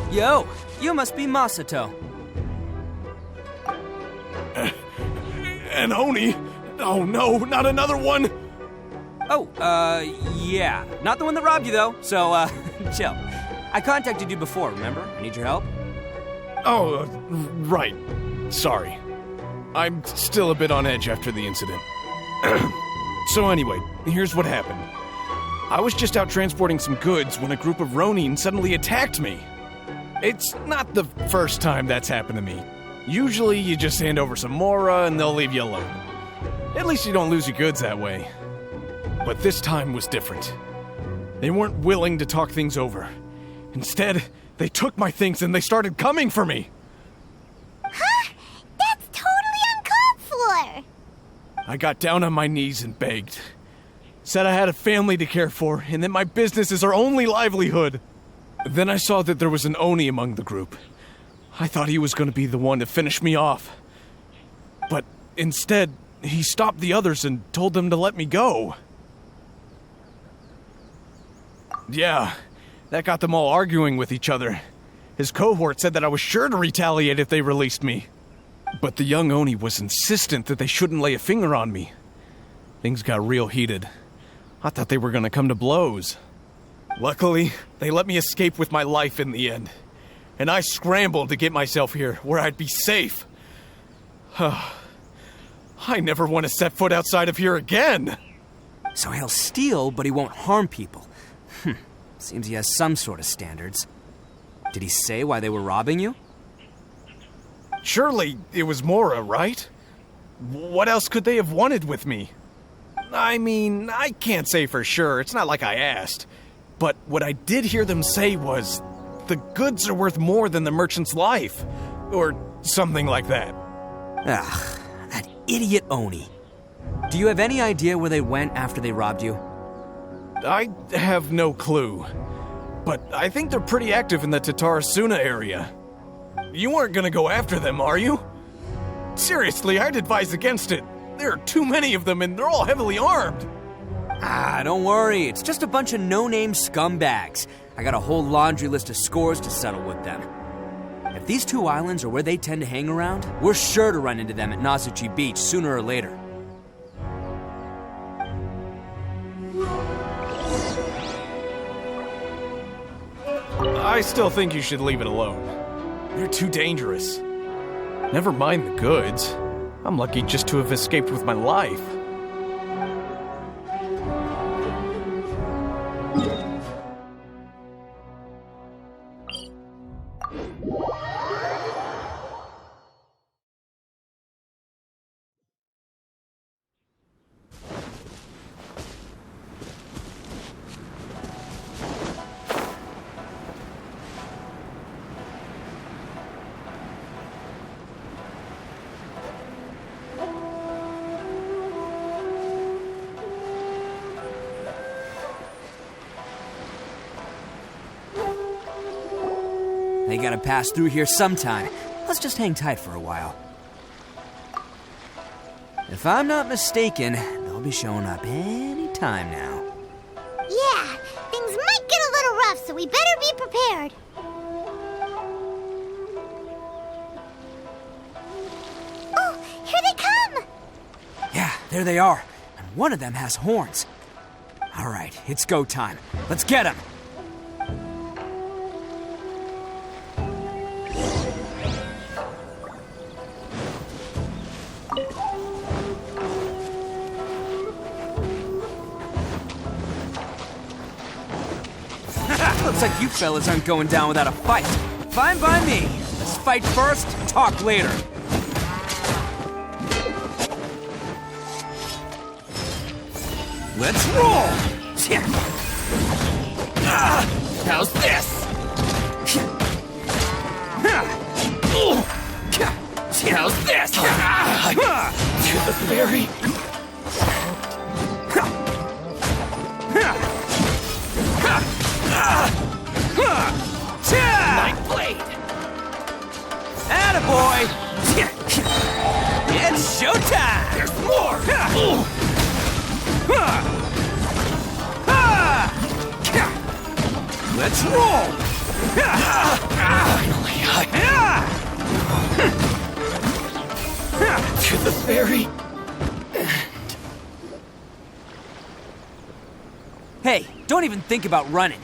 Yo, you must be Masato. An Oni? Oh no, not another one! Oh, yeah. Not the one that robbed you, though, so, chill. I contacted you before, remember? I need your help. Oh, right. Sorry. I'm still a bit on edge after the incident. So anyway, here's what happened. I was just out transporting some goods when a group of Ronin suddenly attacked me. It's not the first time that's happened to me. Usually you just hand over some Mora and they'll leave you alone. At least you don't lose your goods that way. But this time was different. They weren't willing to talk things over. Instead, they took my things and they started coming for me. Huh? That's totally uncalled for! I got down on my knees and begged. Said I had a family to care for and that my business is our only livelihood. Then I saw that there was an Oni among the group. I thought he was going to be the one to finish me off. But instead, he stopped the others and told them to let me go. Yeah, that got them all arguing with each other. His cohort said that I was sure to retaliate if they released me. But the young Oni was insistent that they shouldn't lay a finger on me. Things got real heated. I thought they were going to come to blows. Luckily, they let me escape with my life in the end. And I scrambled to get myself here, where I'd be safe. I never want to set foot outside of here again! So he'll steal, but he won't harm people. Seems he has some sort of standards. Did he say why they were robbing you? Surely it was Mora, right? What else could they have wanted with me? I mean, I can't say for sure. It's not like I asked. But what I did hear them say was, the goods are worth more than the merchant's life. Or something like that. Ugh, that idiot Oni. Do you have any idea where they went after they robbed you? I have no clue. But I think they're pretty active in the Tatarasuna area. You aren't gonna go after them, are you? Seriously, I'd advise against it. There are too many of them and they're all heavily armed. Ah, don't worry. It's just a bunch of no-name scumbags. I got a whole laundry list of scores to settle with them. If these two islands are where they tend to hang around, we're sure to run into them at Nazuchi Beach sooner or later. I still think you should leave it alone. They're too dangerous. Never mind the goods. I'm lucky just to have escaped with my life. They gotta pass through here sometime. Let's just hang tight for a while. If I'm not mistaken, they'll be showing up any time now. Yeah, things might get a little rough, so we better be prepared. Oh, here they come! Yeah, there they are. And one of them has horns. All right, it's go time. Let's get them! Looks like you fellas aren't going down without a fight. Fine by me. Let's fight first, talk later. Let's roll! How's this? How's this? To the very... My blade! Attaboy! It's showtime! There's more! Let's roll! Finally, to the very... Hey, don't even think about running.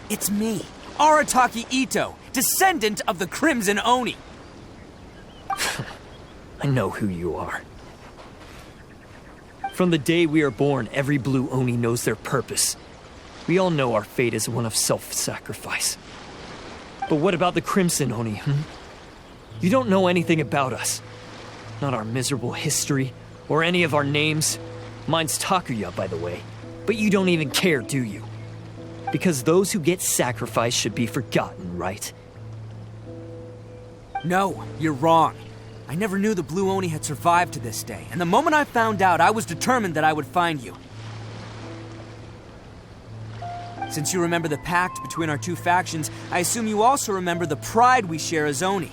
It's me, Arataki Ito, descendant of the Crimson Oni. I know who you are. From the day we are born, every blue Oni knows their purpose. We all know our fate is one of self-sacrifice. But what about the Crimson Oni, You don't know anything about us. Not our miserable history, or any of our names. Mine's Takuya, by the way. But you don't even care, do you? Because those who get sacrificed should be forgotten, right? No, you're wrong. I never knew the Blue Oni had survived to this day, and the moment I found out, I was determined that I would find you. Since you remember the pact between our two factions, I assume you also remember the pride we share as Oni.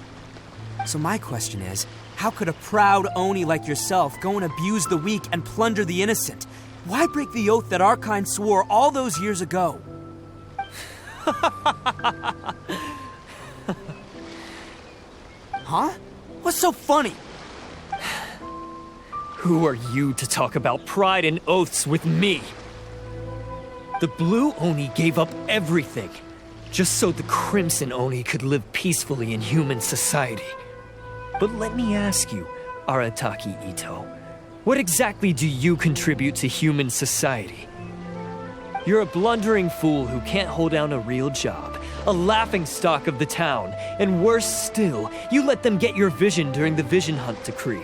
So my question is, how could a proud Oni like yourself go and abuse the weak and plunder the innocent? Why break the oath that our kind swore all those years ago? Huh? What's so funny? Who are you to talk about pride and oaths with me? The Blue Oni gave up everything, just so the Crimson Oni could live peacefully in human society. But let me ask you, Arataki Ito, what exactly do you contribute to human society? You're a blundering fool who can't hold down a real job, a laughingstock of the town, and worse still, you let them get your vision during the Vision Hunt decree.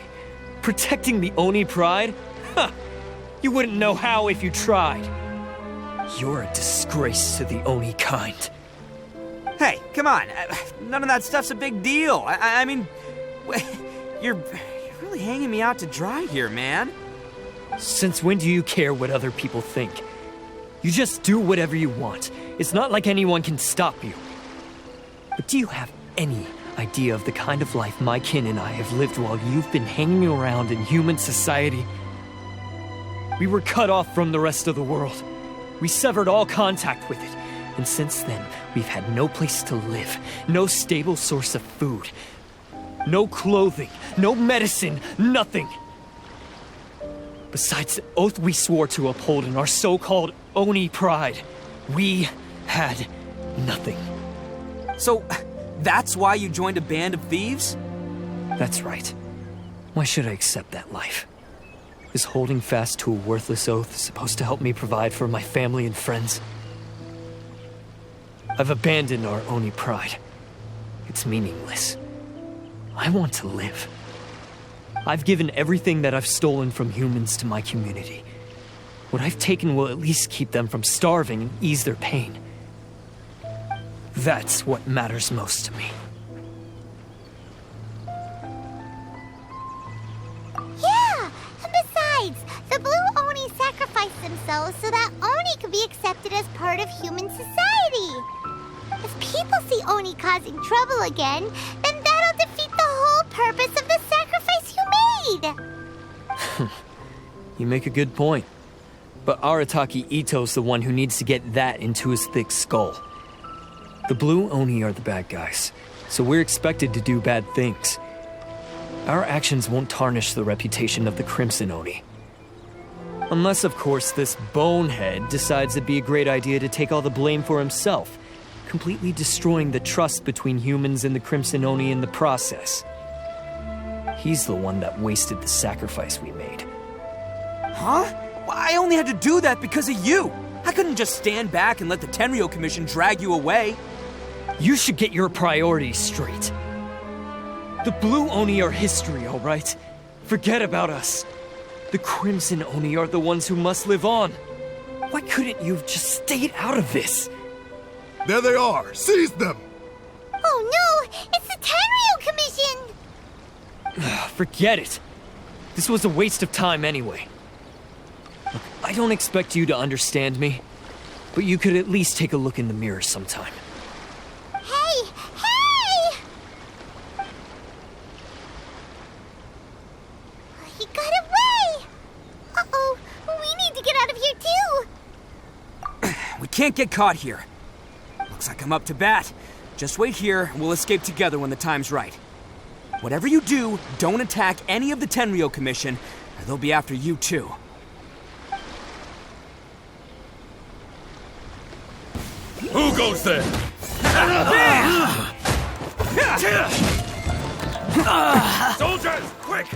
Protecting the Oni pride? Ha! You wouldn't know how if you tried. You're a disgrace to the Oni kind. Hey, come on. None of that stuff's a big deal. I mean, you're really hanging me out to dry here, man. Since when do you care what other people think? You just do whatever you want. It's not like anyone can stop you. But do you have any idea of the kind of life my kin and I have lived while you've been hanging around in human society? We were cut off from the rest of the world. We severed all contact with it. And since then, we've had no place to live, no stable source of food, no clothing, no medicine, nothing. Besides the oath we swore to uphold in our so-called Oni pride, we had nothing. So, that's why you joined a band of thieves? That's right. Why should I accept that life? Is holding fast to a worthless oath supposed to help me provide for my family and friends? I've abandoned our Oni pride. It's meaningless. I want to live. I've given everything that I've stolen from humans to my community. What I've taken will at least keep them from starving and ease their pain. That's what matters most to me. Yeah, and besides, the Blue Oni sacrificed themselves so that Oni could be accepted as part of human society. If people see Oni causing trouble again, then that'll defeat the whole purpose of the sacrifice you made. You make a good point. But Arataki Ito's the one who needs to get that into his thick skull. The Blue Oni are the bad guys, so we're expected to do bad things. Our actions won't tarnish the reputation of the Crimson Oni. Unless, of course, this bonehead decides it'd be a great idea to take all the blame for himself, completely destroying the trust between humans and the Crimson Oni in the process. He's the one that wasted the sacrifice we made. Huh? Well, I only had to do that because of you. I couldn't just stand back and let the Tenryo Commission drag you away. You should get your priorities straight. The Blue Oni are history, all right? Forget about us. The Crimson Oni are the ones who must live on. Why couldn't you have just stayed out of this? There they are! Seize them! Oh no! It's the Tenryu Commission! Forget it. This was a waste of time anyway. Look, I don't expect you to understand me, but you could at least take a look in the mirror sometime. Hey! Hey! He got away! Uh-oh! We need to get out of here too! We can't get caught here. Looks like I'm up to bat. Just wait here, and we'll escape together when the time's right. Whatever you do, don't attack any of the Tenryu Commission, or they'll be after you too. Who goes there? Soldiers, quick!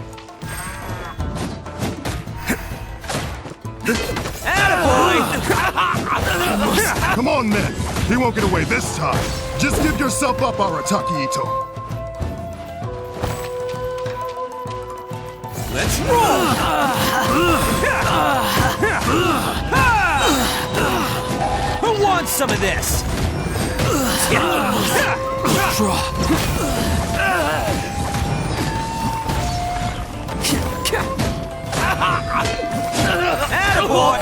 Come on, men! He won't get away this time! Just give yourself up, Arataki Ito! Let's roll! Who wants some of this? Attaboy!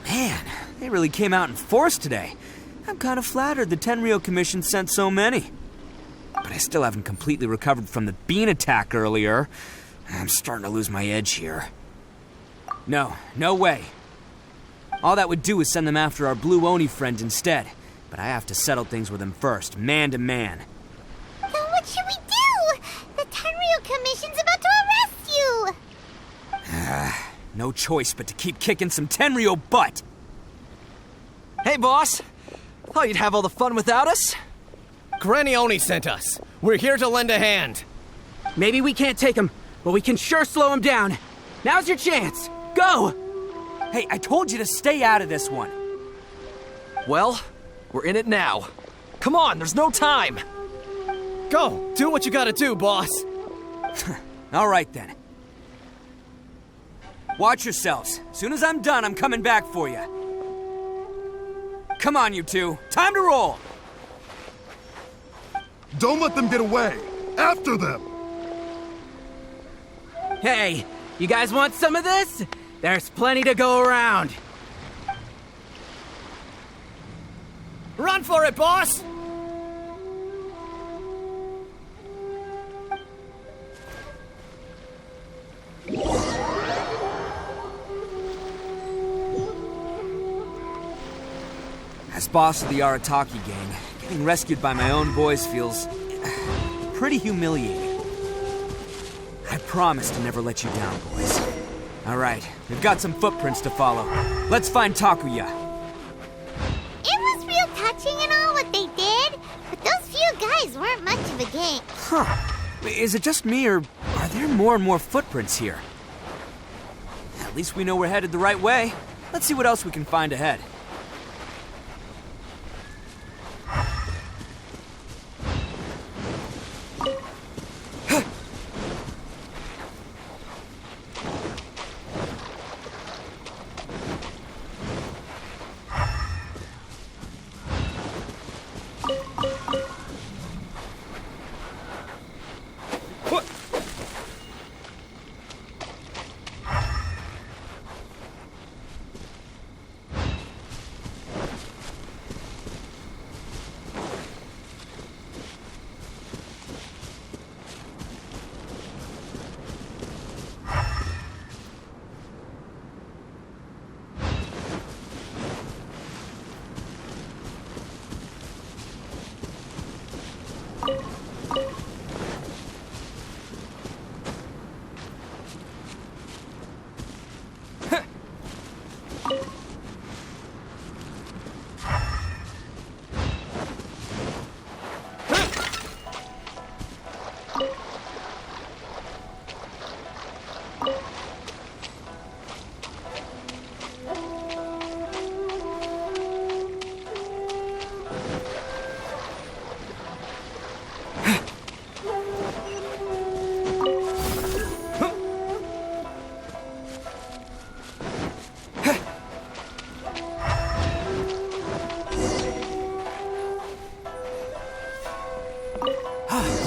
Man, they really came out in force today. I'm kind of flattered the Tenryu Commission sent so many. But I still haven't completely recovered from the bean attack earlier. I'm starting to lose my edge here. No way. All that would do is send them after our blue Oni friend instead. But I have to settle things with him first, man to man. Then what should we do? The Tenryu Commission's about to arrest you! No choice but to keep kicking some Tenryu butt. Hey, boss. Thought you'd have all the fun without us? Granny Oni sent us. We're here to lend a hand. Maybe we can't take him, but we can sure slow him down. Now's your chance. Go! Hey, I told you to stay out of this one. Well, we're in it now. Come on, there's no time. Go, do what you gotta do, boss. All right, then. Watch yourselves. As soon as I'm done, I'm coming back for you. Come on, you two. Time to roll. Don't let them get away! After them! Hey, you guys want some of this? There's plenty to go around. Run for it, boss! As boss of the Arataki gang, getting rescued by my own boys feels pretty humiliating. I promise to never let you down, boys. All right, we've got some footprints to follow. Let's find Takuya. It was real touching and all what they did, but those few guys weren't much of a gang. Huh. Is it just me, or are there more and more footprints here? At least we know we're headed the right way. Let's see what else we can find ahead.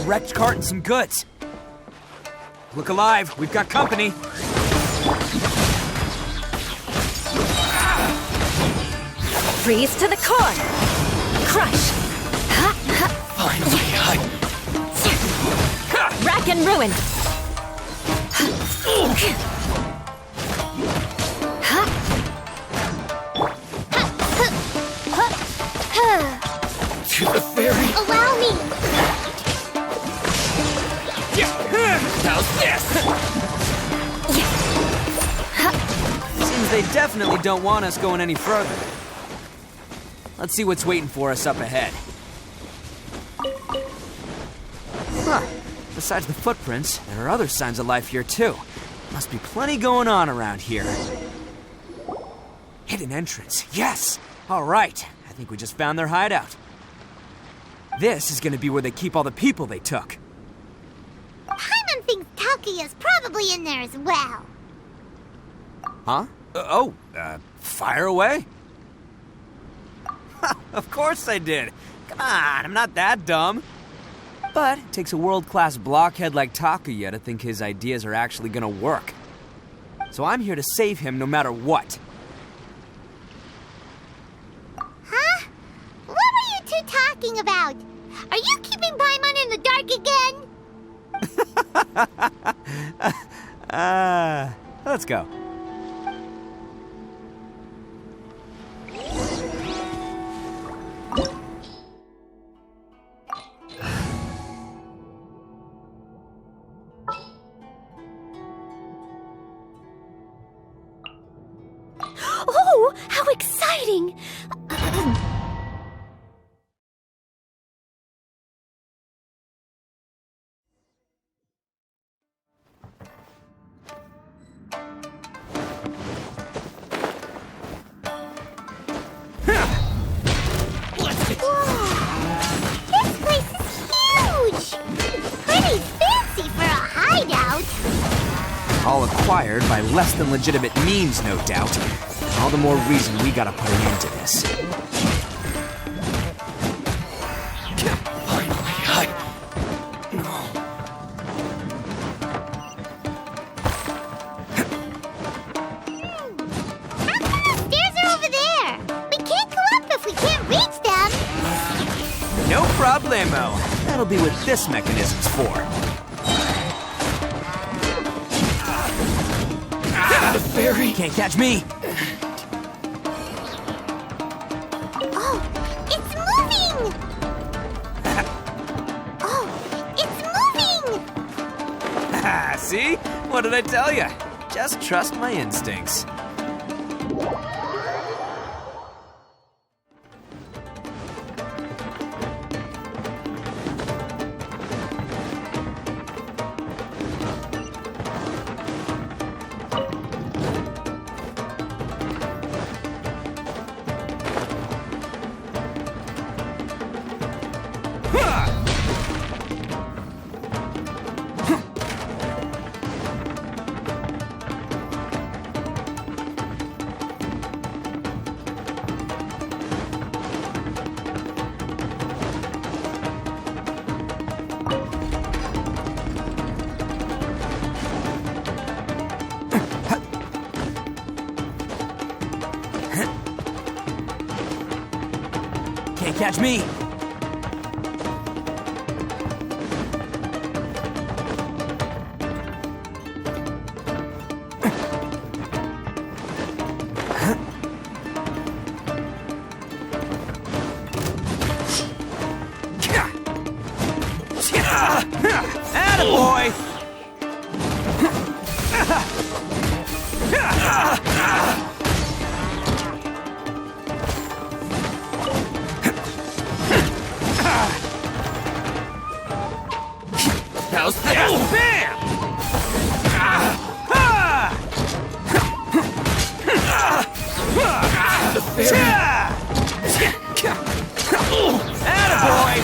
wrecked cart and some goods. Look alive, we've got company. Freeze to the core! Crush! Finally, Rack and ruin! To the ferry! Allow me! How's this? Seems they definitely don't want us going any further. Let's see what's waiting for us up ahead. Huh. Besides the footprints, there are other signs of life here too. Must be plenty going on around here. Hidden entrance, yes! All right, I think we just found their hideout. This is gonna be where they keep all the people they took. Paimon thinks Takuya's probably in there as well. Huh? Fire away? Of course I did. Come on, I'm not that dumb. But it takes a world-class blockhead like Takuya to think his ideas are actually gonna work. So I'm here to save him no matter what. Huh? What were you two talking about? Are you keeping Paimon in the dark again? Let's go. Oh, how exciting! This place is huge! Pretty fancy for a hideout. All acquired by less than legitimate means, no doubt. All the more reason we gotta put an end to this. Stairs are over there. We can't go up if we can't reach them. No problemo. That'll be what this mechanism's for. The ferry! Can't catch me. Oh, it's moving! Oh, it's moving! See? What did I tell you? Just trust my instincts. Can't catch me. Attaboy! How's this? Bam! Attaboy!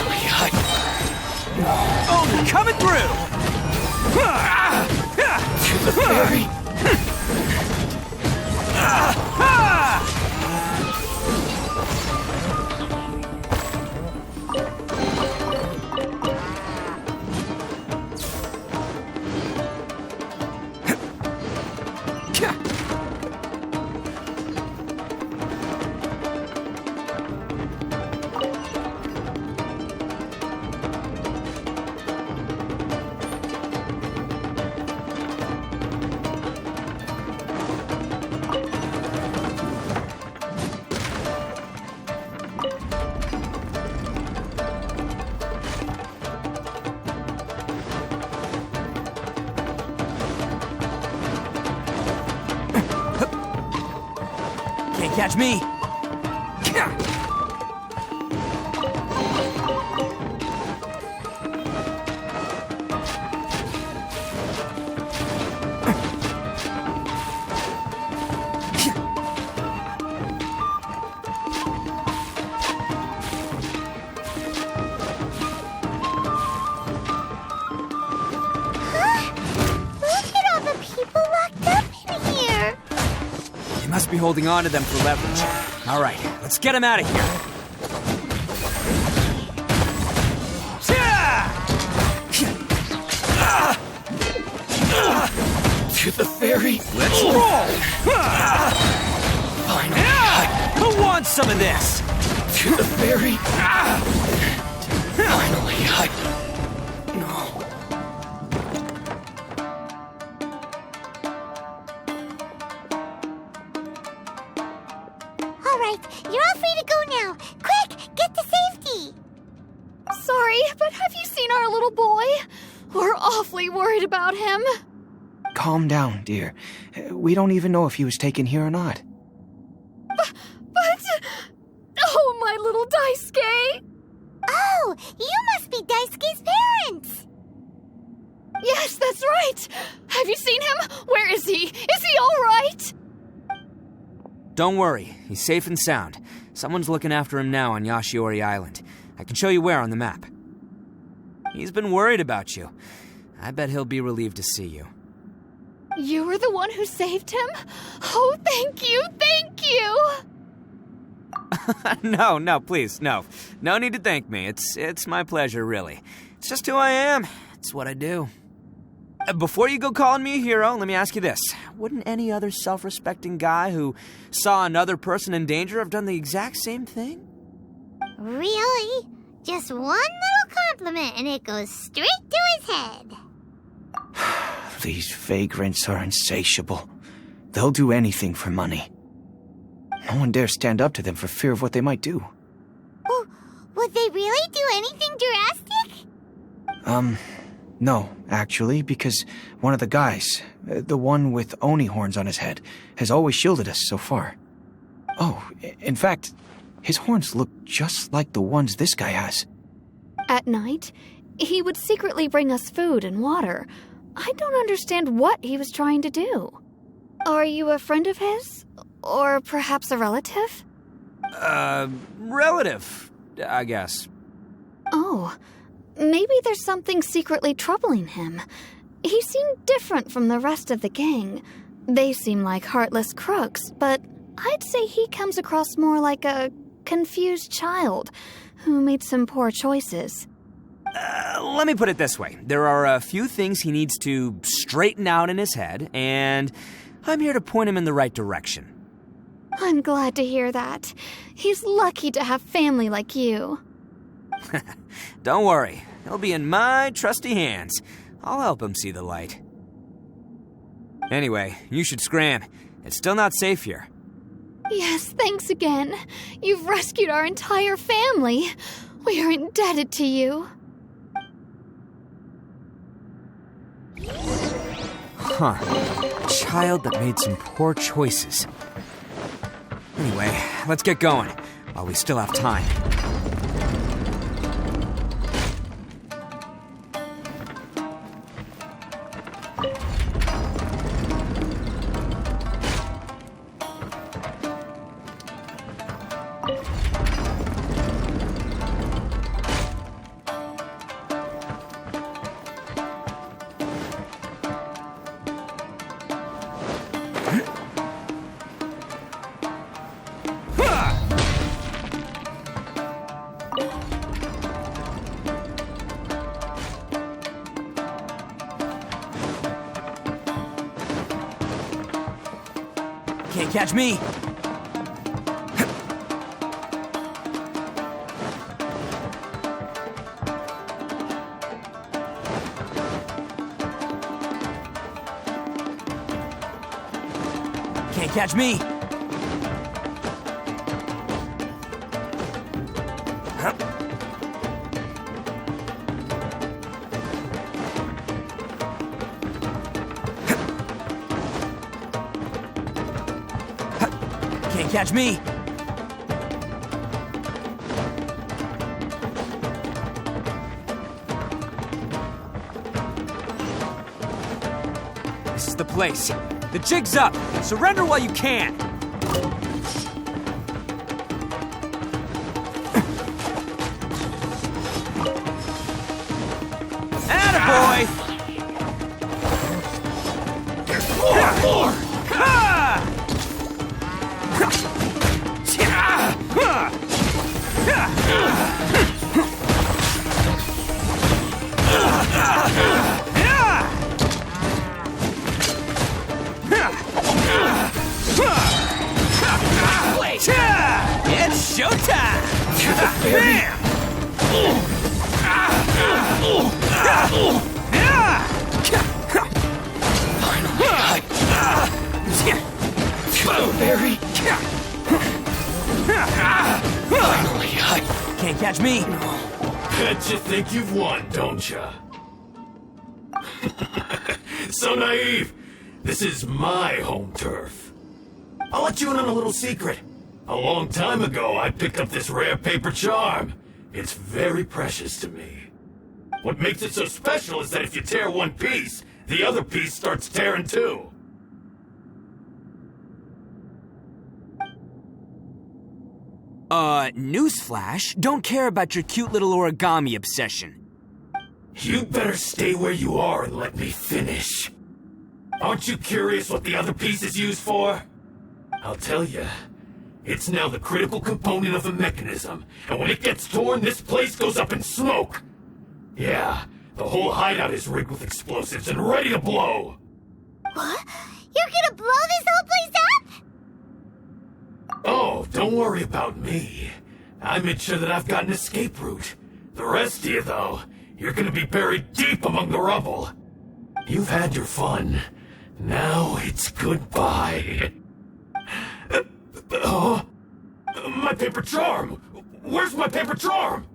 Oh, coming through! To the ferry! Can't catch me! Must be holding on to them for leverage. All right, let's get him out of here. To the ferry. Let's roll! Finally. Who wants some of this? To the ferry. Finally, No. All right, you're all free to go now. Quick, get to safety. Sorry, but have you seen our little boy? We're awfully worried about him. Calm down, dear. We don't even know if he was taken here or not. But... Oh, my little Daisuke! Oh, you must be Daisuke's parents. Yes, that's right. Have you seen him? Where is he? Is he all right? Don't worry, he's safe and sound. Someone's looking after him now on Yashiori Island. I can show you where on the map. He's been worried about you. I bet he'll be relieved to see you. You were the one who saved him? Oh, thank you, thank you! No, please, no. No need to thank me. It's my pleasure, really. It's just who I am. It's what I do. Before you go calling me a hero, let me ask you this. Wouldn't any other self-respecting guy who saw another person in danger have done the exact same thing? Really? Just one little compliment and it goes straight to his head. These vagrants are insatiable. They'll do anything for money. No one dares stand up to them for fear of what they might do. Oh, would they really do anything drastic? No, actually, because one of the guys, the one with Oni horns on his head, has always shielded us so far. Oh, in fact, his horns look just like the ones this guy has. At night, he would secretly bring us food and water. I don't understand what he was trying to do. Are you a friend of his? Or perhaps a relative? Relative, I guess. Oh, maybe there's something secretly troubling him. He seemed different from the rest of the gang. They seem like heartless crooks, but I'd say he comes across more like a confused child who made some poor choices. Let me put it this way. There are a few things he needs to straighten out in his head, and I'm here to point him in the right direction. I'm glad to hear that. He's lucky to have family like you. Don't worry. He'll be in my trusty hands. I'll help him see the light. Anyway, you should scram. It's still not safe here. Yes, thanks again. You've rescued our entire family. We are indebted to you. Huh. A child that made some poor choices. Anyway, let's get going, while we still have time. Can't catch me! Can't catch me! Can't catch me. This is the place. The jig's up. Surrender while you can. Attaboy! It's showtime! Bam! Barry. Finally, Can't catch me. Bet you think you've won, don't ya? So naive. This is my home turf. I'll let you in on a little secret. A long time ago, I picked up this rare paper charm. It's very precious to me. What makes it so special is that if you tear one piece, the other piece starts tearing too. Newsflash, don't care about your cute little origami obsession. You'd better stay where you are and let me finish. Aren't you curious what the other piece is used for? I'll tell you. It's now the critical component of the mechanism, and when it gets torn, this place goes up in smoke. Yeah, the whole hideout is rigged with explosives and ready to blow. What? You're gonna blow this whole place up? Oh, don't worry about me. I made sure that I've got an escape route. The rest of you, though, you're gonna be buried deep among the rubble. You've had your fun. Now it's goodbye. My paper charm! Where's my paper charm?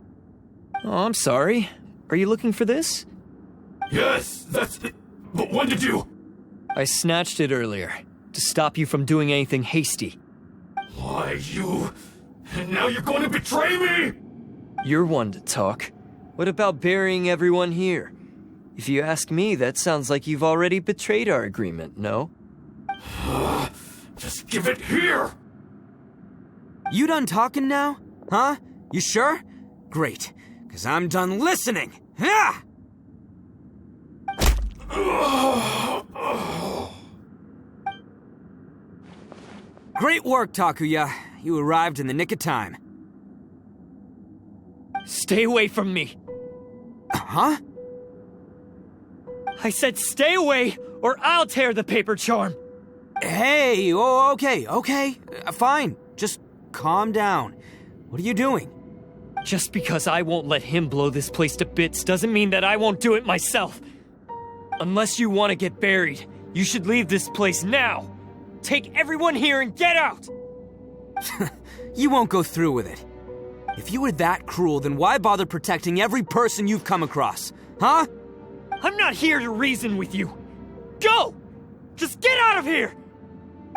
Oh, I'm sorry. Are you looking for this? Yes, that's it. But when did you... I snatched it earlier, to stop you from doing anything hasty. Why, you... And now you're going to betray me? You're one to talk. What about burying everyone here? If you ask me, that sounds like you've already betrayed our agreement, no? Just give it here! You done talking now? Huh? You sure? Great, because I'm done listening. Ha! Great work, Takuya. You arrived in the nick of time. Stay away from me. Huh? I said stay away, or I'll tear the paper charm. Hey, oh, okay. Fine. Just calm down. What are you doing? Just because I won't let him blow this place to bits doesn't mean that I won't do it myself. Unless you want to get buried, you should leave this place now. Take everyone here and get out! You won't go through with it. If you were that cruel, then why bother protecting every person you've come across? Huh? I'm not here to reason with you. Go! Just get out of here!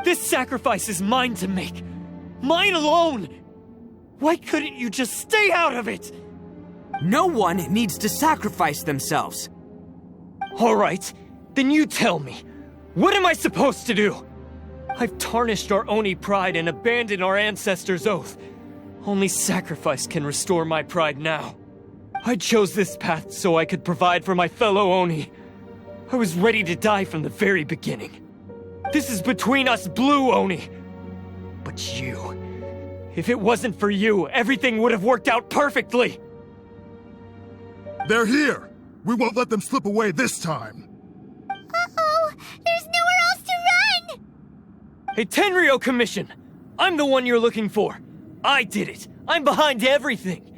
This sacrifice is mine to make. Mine alone! Why couldn't you just stay out of it? No one needs to sacrifice themselves. All right, then you tell me. What am I supposed to do? I've tarnished our Oni pride and abandoned our ancestors' oath. Only sacrifice can restore my pride now. I chose this path so I could provide for my fellow Oni. I was ready to die from the very beginning. This is between us Blue Oni. But you... If it wasn't for you, everything would have worked out perfectly! They're here! We won't let them slip away this time! Uh-oh! There's nowhere else to run! Hey, Tenryo Commission! I'm the one you're looking for. I did it. I'm behind everything.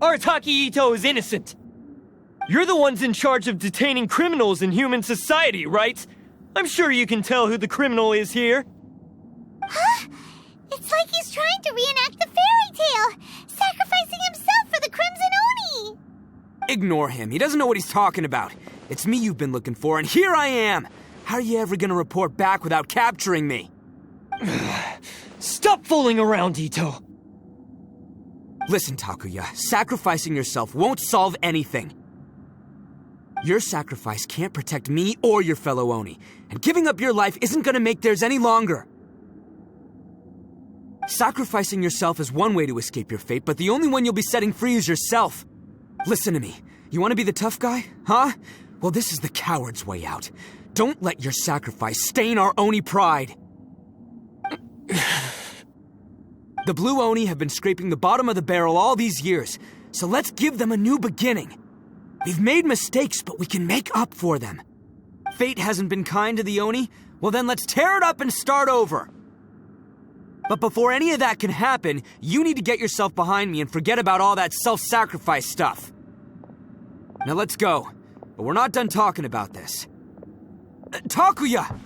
Arataki Ito is innocent. You're the ones in charge of detaining criminals in human society, right? I'm sure you can tell who the criminal is here. Huh? It's like he's trying to reenact the fairy tale, sacrificing himself for the Crimson Oni! Ignore him. He doesn't know what he's talking about. It's me you've been looking for, and here I am! How are you ever gonna report back without capturing me? Stop fooling around, Ito. Listen, Takuya, sacrificing yourself won't solve anything. Your sacrifice can't protect me or your fellow Oni, and giving up your life isn't gonna make theirs any longer. Sacrificing yourself is one way to escape your fate, but the only one you'll be setting free is yourself. Listen to me. You want to be the tough guy? Huh? Well, this is the coward's way out. Don't let your sacrifice stain our Oni pride. The Blue Oni have been scraping the bottom of the barrel all these years, so let's give them a new beginning. We've made mistakes, but we can make up for them. Fate hasn't been kind to the Oni? Well then let's tear it up and start over. But before any of that can happen, you need to get yourself behind me and forget about all that self-sacrifice stuff. Now let's go. But we're not done talking about this. Takuya!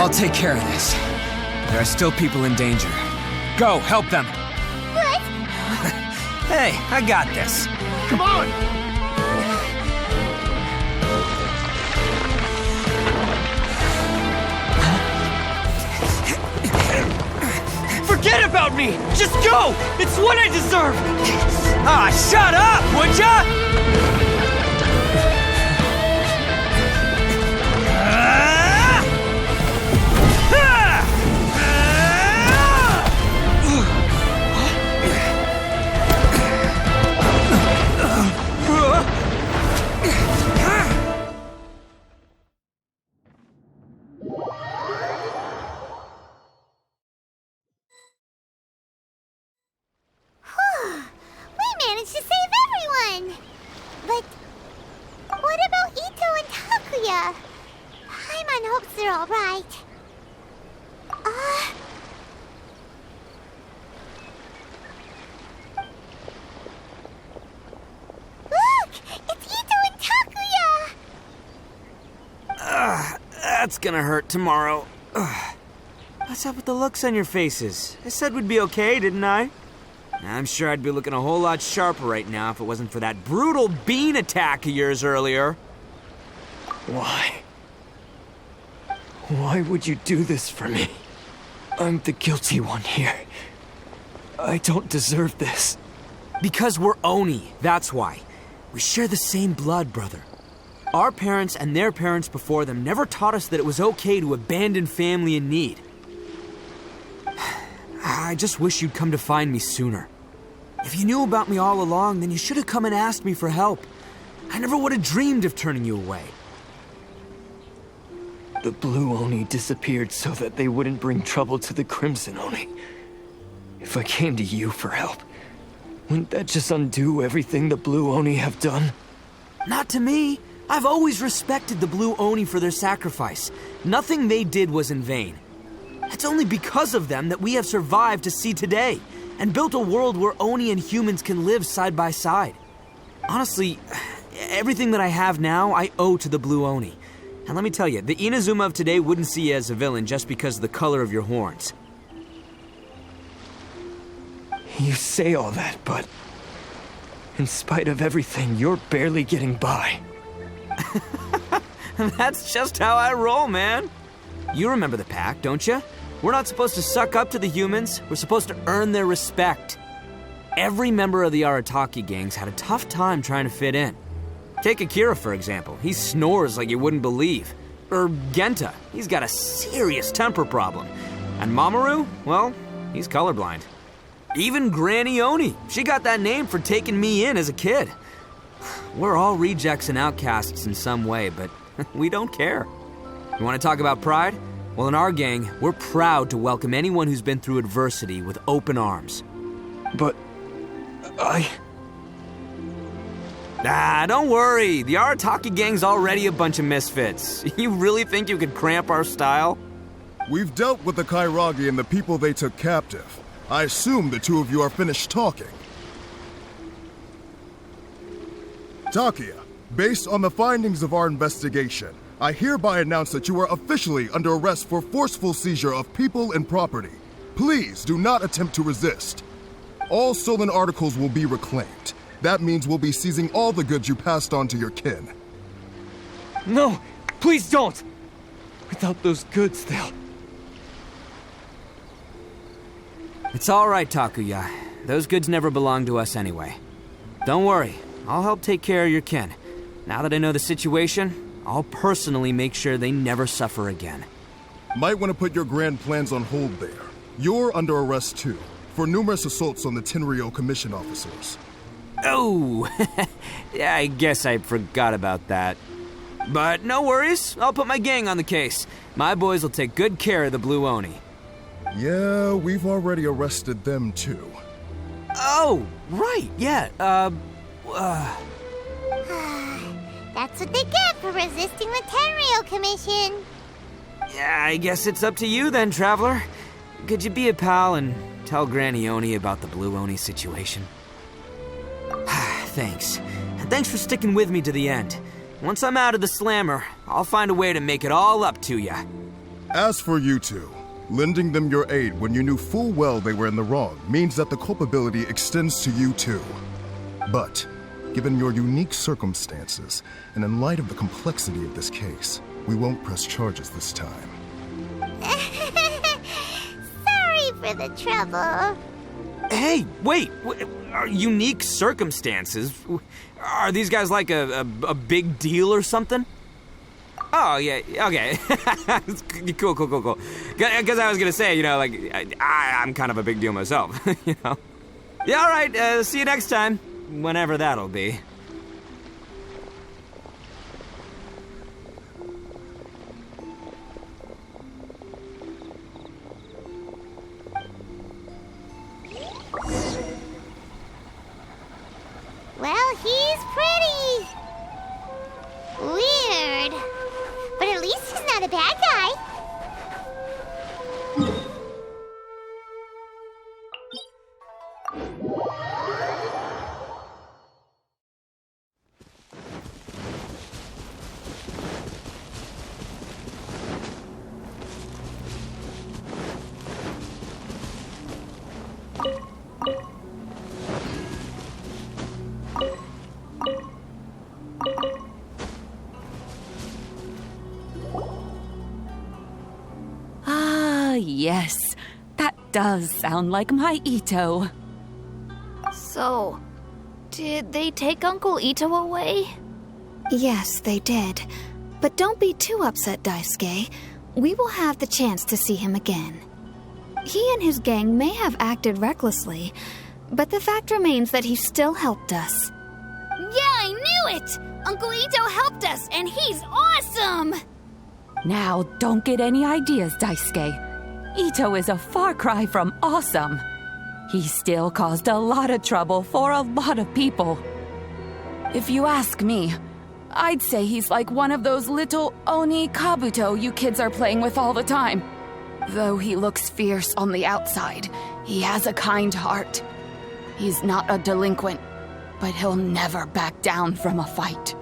I'll take care of this. There are still people in danger. Go, help them. What? Hey, I got this. Come on! Forget about me! Just go! It's what I deserve! Ah, shut up, would ya? That's gonna hurt tomorrow. Ugh. What's up with the looks on your faces? I said we'd be okay, didn't I? I'm sure I'd be looking a whole lot sharper right now if it wasn't for that brutal bean attack of yours earlier. Why? Why would you do this for me? I'm the guilty one here. I don't deserve this. Because we're Oni, that's why. We share the same blood, brother. Our parents and their parents before them never taught us that it was okay to abandon family in need. I just wish you'd come to find me sooner. If you knew about me all along, then you should have come and asked me for help. I never would have dreamed of turning you away. The Blue Oni disappeared so that they wouldn't bring trouble to the Crimson Oni. If I came to you for help, wouldn't that just undo everything the Blue Oni have done? Not to me. I've always respected the Blue Oni for their sacrifice. Nothing they did was in vain. It's only because of them that we have survived to see today, and built a world where Oni and humans can live side by side. Honestly, everything that I have now, I owe to the Blue Oni. And let me tell you, the Inazuma of today wouldn't see you as a villain just because of the color of your horns. You say all that, but in spite of everything, you're barely getting by. That's just how I roll, man. You remember the pact, don't you? We're not supposed to suck up to the humans. We're supposed to earn their respect. Every member of the Arataki gangs had a tough time trying to fit in. Take Akira, for example. He snores like you wouldn't believe. Or Genta. He's got a serious temper problem. And Mamoru, well, he's colorblind. Even Granny Oni. She got that name for taking me in as a kid. We're all rejects and outcasts in some way, but we don't care. You want to talk about pride? Well, in our gang, we're proud to welcome anyone who's been through adversity with open arms. But Ah, don't worry. The Arataki gang's already a bunch of misfits. You really think you could cramp our style? We've dealt with the Kairagi and the people they took captive. I assume the two of you are finished talking. Takia, based on the findings of our investigation, I hereby announce that you are officially under arrest for forceful seizure of people and property. Please do not attempt to resist. All stolen articles will be reclaimed. That means we'll be seizing all the goods you passed on to your kin. No, please don't! Without those goods, they'll... It's all right, Takuya. Those goods never belonged to us anyway. Don't worry, I'll help take care of your kin. Now that I know the situation, I'll personally make sure they never suffer again. Might want to put your grand plans on hold there. You're under arrest too, for numerous assaults on the Tenryou Commission officers. Oh, yeah, I guess I forgot about that. But no worries, I'll put my gang on the case. My boys will take good care of the Blue Oni. Yeah, we've already arrested them too. Oh, right, yeah, That's what they get for resisting the Tenryou Commission. Yeah, I guess it's up to you then, Traveler. Could you be a pal and tell Granny Oni about the Blue Oni situation? Thanks. Thanks for sticking with me to the end. Once I'm out of the slammer, I'll find a way to make it all up to ya. As for you two, lending them your aid when you knew full well they were in the wrong means that the culpability extends to you too. But, given your unique circumstances, and in light of the complexity of this case, we won't press charges this time. Sorry for the trouble. Hey, wait, unique circumstances? Are these guys like a big deal or something? Oh, yeah, okay. Cool. Because I was gonna say, I'm kind of a big deal myself, you know? Yeah, all right, see you next time, whenever that'll be. Well, he's pretty. Weird. But at least he's not a bad guy. Yes, that does sound like my Ito. So, did they take Uncle Ito away? Yes, they did. But don't be too upset, Daisuke. We will have the chance to see him again. He and his gang may have acted recklessly, but the fact remains that he still helped us. Yeah, I knew it! Uncle Ito helped us, and he's awesome! Now, don't get any ideas, Daisuke. Ito is a far cry from awesome. He still caused a lot of trouble for a lot of people. If you ask me, I'd say he's like one of those little Oni Kabuto you kids are playing with all the time. Though he looks fierce on the outside, he has a kind heart. He's not a delinquent, but he'll never back down from a fight.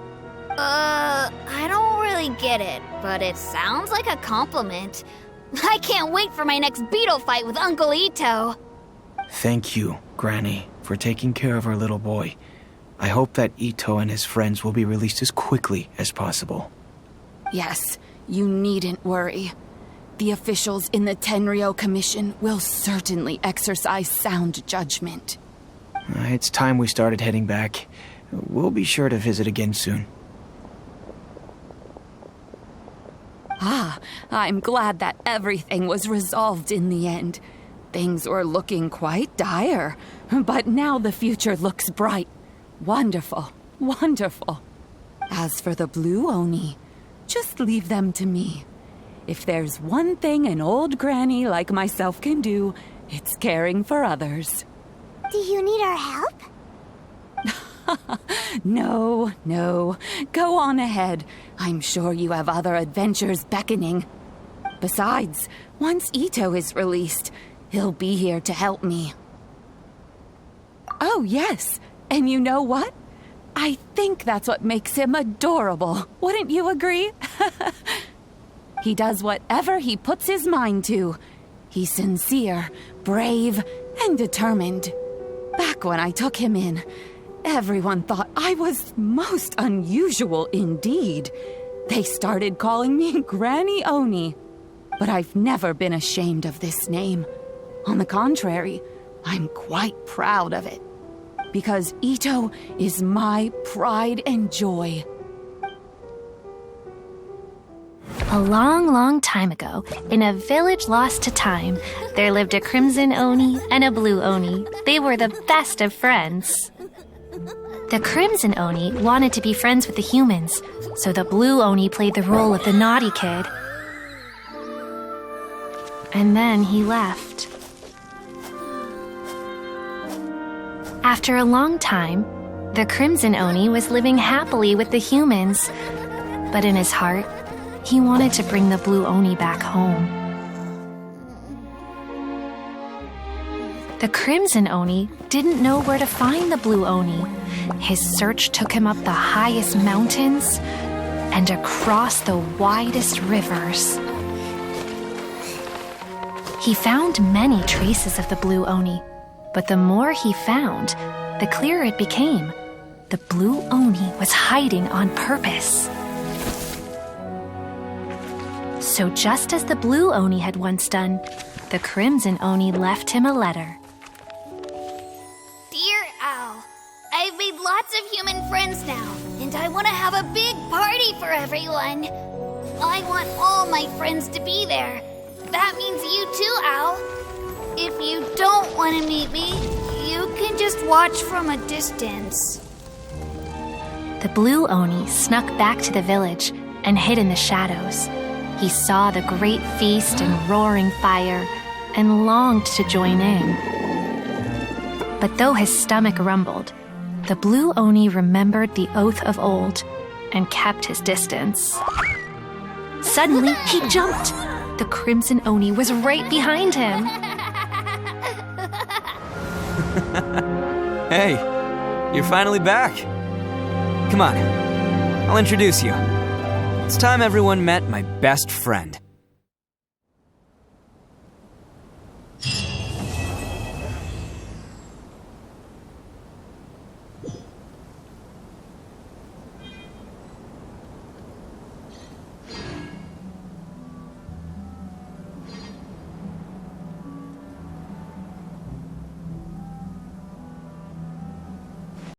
I don't really get it, but it sounds like a compliment. I can't wait for my next beetle fight with Uncle Ito. Thank you, Granny, for taking care of our little boy. I hope that Ito and his friends will be released as quickly as possible. Yes, you needn't worry. The officials in the Tenryou Commission will certainly exercise sound judgment. It's time we started heading back. We'll be sure to visit again soon. Ah, I'm glad that everything was resolved in the end. Things were looking quite dire, but now the future looks bright. Wonderful, wonderful. As for the Blue Oni, just leave them to me. If there's one thing an old granny like myself can do, it's caring for others. Do you need our help? No, no. Go on ahead. I'm sure you have other adventures beckoning. Besides, once Ito is released, he'll be here to help me. Oh, yes. And you know what? I think that's what makes him adorable. Wouldn't you agree? He does whatever he puts his mind to. He's sincere, brave, and determined. Back when I took him in, everyone thought I was most unusual indeed. They started calling me Granny Oni. But I've never been ashamed of this name. On the contrary, I'm quite proud of it. Because Ito is my pride and joy. A long, long time ago, in a village lost to time, there lived a crimson Oni and a blue Oni. They were the best of friends. The crimson Oni wanted to be friends with the humans, so the blue Oni played the role of the naughty kid. And then he left. After a long time, the crimson Oni was living happily with the humans, but in his heart, he wanted to bring the blue Oni back home. The crimson Oni didn't know where to find the blue Oni. His search took him up the highest mountains and across the widest rivers. He found many traces of the blue Oni, but the more he found, the clearer it became. The blue Oni was hiding on purpose. So just as the blue Oni had once done, the crimson Oni left him a letter. Dear Owl, I've made lots of human friends now, and I want to have a big party for everyone. I want all my friends to be there. That means you too, Owl. If you don't want to meet me, you can just watch from a distance. The blue Oni snuck back to the village and hid in the shadows. He saw the great feast and roaring fire and longed to join in. But though his stomach rumbled, the blue Oni remembered the oath of old and kept his distance. Suddenly, he jumped. The crimson Oni was right behind him. Hey, you're finally back. Come on, I'll introduce you. It's time everyone met my best friend.